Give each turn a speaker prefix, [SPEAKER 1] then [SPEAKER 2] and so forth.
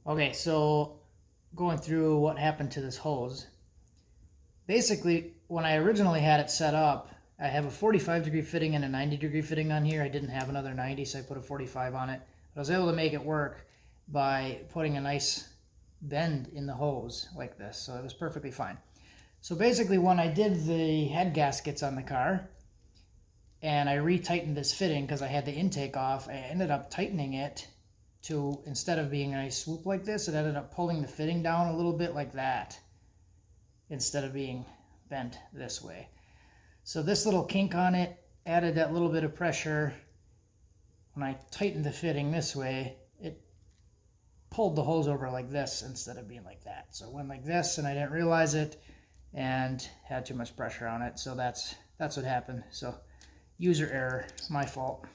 [SPEAKER 1] Okay, so going through what happened to this hose. Basically, when I originally had it set up, I have a 45-degree fitting and a 90-degree fitting on here. I didn't have another 90, so I put a 45 on it. But I was able to make it work by putting a nice bend in the hose like this, so it was perfectly fine. So basically, when I did the head gaskets on the car, and I retightened this fitting because I had the intake off, I ended up tightening it to, instead of being a nice swoop like this, it ended up pulling the fitting down a little bit like that instead of being bent this way. So this little kink on it added that little bit of pressure. When I tightened the fitting this way, it pulled the hose over like this instead of being like that. So it went like this and I didn't realize it and had too much pressure on it. So that's what happened. So user error, my fault.